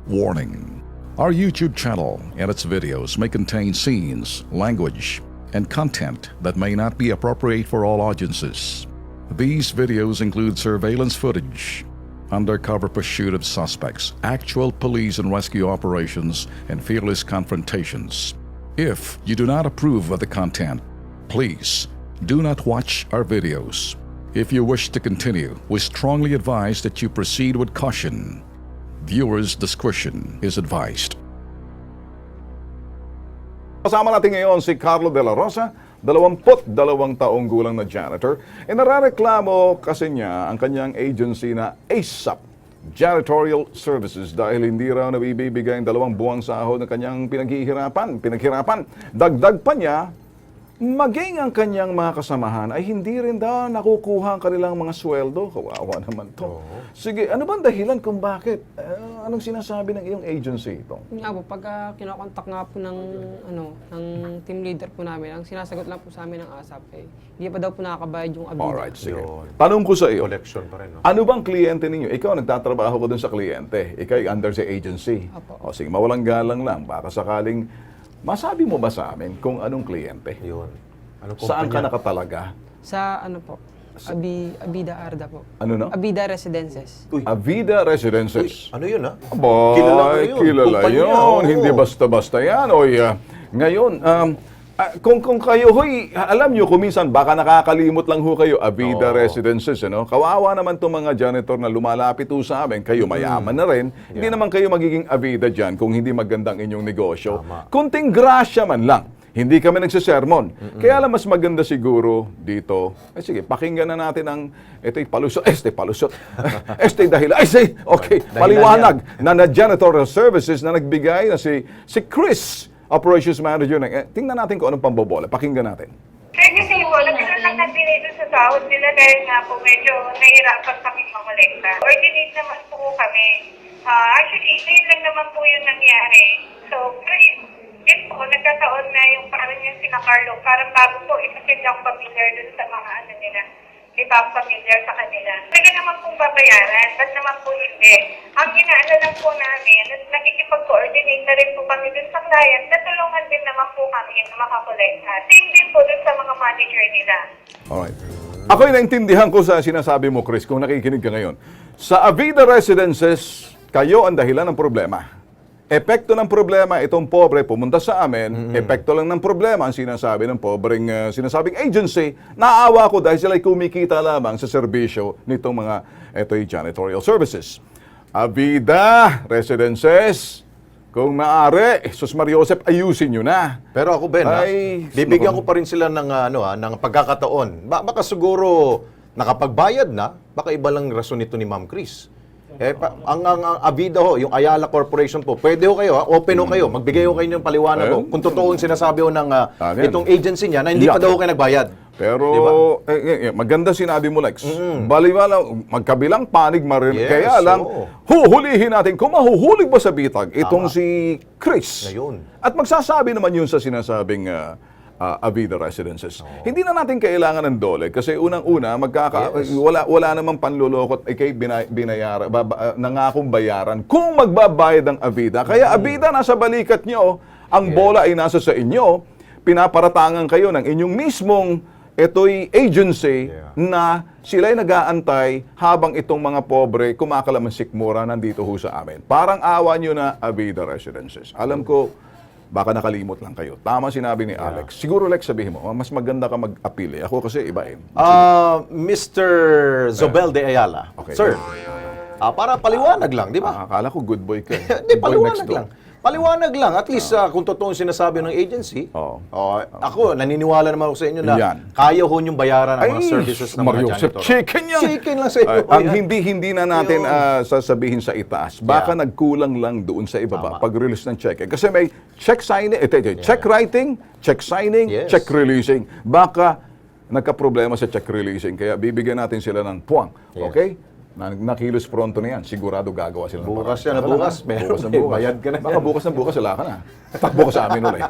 Warning: our YouTube channel and its videos may contain scenes, language, and content that may not be appropriate for all audiences. These videos include surveillance footage, undercover pursuit of suspects, actual police and rescue operations, and fearless confrontations. If you do not approve of the content, please do not watch our videos. If you wish to continue, we strongly advise that you proceed with caution. Viewers' discretion is advised. Kasama natin ngayon si Carlo De La Rosa, 22 taong gulang na janitor. Narareklamo kasi niya ang kanyang agency na ASAP, Janitorial Services, dahil hindi raw nabibigay ang 2 buwang sahod ng kanyang pinaghirapan. Dagdag pa niya, maging ang kanyang mga kasamahan ay hindi rin daw nakukuha ang kanilang mga sweldo. Kawawa naman to. Sige, ano bang dahilan kung bakit? Anong sinasabi ng iyong agency ito? Nga po, pag kinokontak nga po ng team leader po namin, ang sinasagot lang po sa amin ng ASAP, hindi pa daw po nakakabayad yung abida. Alright, sige. Tanong ko sa iyo, Collection pa rin, no? ano bang kliyente ninyo? Ikaw, nagtatrabaho ko dun sa kliyente. Ikaw ay under sa agency. Apo. O sige, mawalang galang lang. Baka sakaling, masabi mo ba sa amin kung anong kliyente? Yun. Anong Saan ka kumpanya? nakatalaga? Sa po, Abida Arda po. Ano no? Abida Residences. Avida Residences. Ano yun, ha? Boy, kilala Kumpanya, yun. oo. Hindi basta-basta yan. Oy, ngayon, kung kayo, hoy, alam nyo, kuminsan, baka nakakalimot lang ho kayo, Avida Residences, ano? Kawawa naman itong mga janitor na lumalapit ho sa amin. Kayo mayaman na rin. Hindi naman kayo magiging Avida dyan kung hindi magandang inyong negosyo. Tama. Kunting grasya man lang. Hindi kami nagsisermon. Kaya lang mas maganda siguro dito. Sige, pakinggan na natin ang ito'y palusot. Palusot. Dahil. Okay, paliwanag na janitorial services na nagbigay na si Chris, operations manager. Tingnan natin kung anong pambobola. Pakinggan natin. Kasi po, nagkaroon lang ng delay sa sahod nila dahil nga po medyo nahirapan kami mamulekta. Ordinate naman po kami. Actually, ngayon lang naman po yung nangyari. So, yun po, nagkataon na yung parang yung sina Carlo, parang bago po, kasi hindi ako familiar dun sa mga ano nila. Hindi pa ako familiar sa kanila. Pwede naman pong babayaran, ba't naman po hindi? Ang inaano lang po namin, nakikipag-coordinate na rin po kami dun sa client, natulungan din naman po kami na makakolekta. Same din po dun sa mga manager nila. Alright. Ako'y naintindihan ko sa sinasabi mo, Chris, kung nakikinig ka ngayon. Sa Avida Residences, kayo ang dahilan ng problema. Epekto ng problema, itong pobre pumunta sa amin, epekto lang ng problema ang sinasabi ng pobreng sinasabing agency, naawa ko dahil sila'y kumikita lamang sa serbisyo nitong mga ito'y janitorial services. Avida Residences, kung maaari, Sus Mariosep, ayusin nyo na. Pero ako, Ben, bibigyan ko pa rin sila ng, ng pagkakataon. Baka siguro nakapagbayad na, baka iba lang rason nito ni Ma'am Chris. Ang Avida ho, yung Ayala Corporation po, pwede ho kayo, open ho kayo, magbigay ho kayo ng paliwanag ho. Kung totoo yung sinasabi ho ng itong agency niya na hindi pa daw ho kayo nagbayad. Pero, Diba? maganda sinabi mo, Lex. Baliwala, magkabilang panig marinig. Yes, Kaya lang, oo. huhulihin natin kung mahuhulig ba sa bitag itong si Chris. Ngayon. At magsasabi naman yun sa sinasabing Avida Residences. Hindi na natin kailangan ng dole kasi unang-una wala namang panlulokot kay binayaran nangakong bayaran kung magbabayad ang Avida. Kaya Avida nasa balikat nyo, ang bola ay nasa sa inyo. Pinaparatangan kayo ng inyong mismong ito'y agency na sila'y nag-aantay habang itong mga pobre kumakalamansikmura nandito ho sa amin. Parang awa nyo na Avida Residences. Alam ko, baka nakalimot lang kayo. Tama sinabi ni Alex. Siguro, Lex, sabihin mo, mas maganda ka mag-appeal. Ako kasi iba eh. Mr. Zobel de Ayala. Okay. Sir, para paliwanag lang, di ba? Akala ko good boy ka. Hindi, Good boy next paliwanag door. lang. Paliwanag lang. At least kung totoo yung sinasabi ng agency, Oo. ako, naniniwala naman ako sa inyo na Yan. kaya ho yung bayaran ng mga services ng mga Mario, janitor. chicken yan. Chicken lang sa inyo. Ang Yan. hindi na natin sasabihin sa itaas. Baka nagkulang lang doon sa ibaba Tama. pag-release ng check. Kasi may check signing, check writing, check signing, Yes. check releasing. Baka nagka-problema sa check releasing. Kaya bibigyan natin sila ng puwang. Yes. Okay? Nakilos pronto na yan. Sigurado gagawa sila ng Bukas paraan. yan na bukas. Bukas na bukas. Bayad ka na. Baka bukas na bukas, wala ka na. Takbo ka sa amin ulit.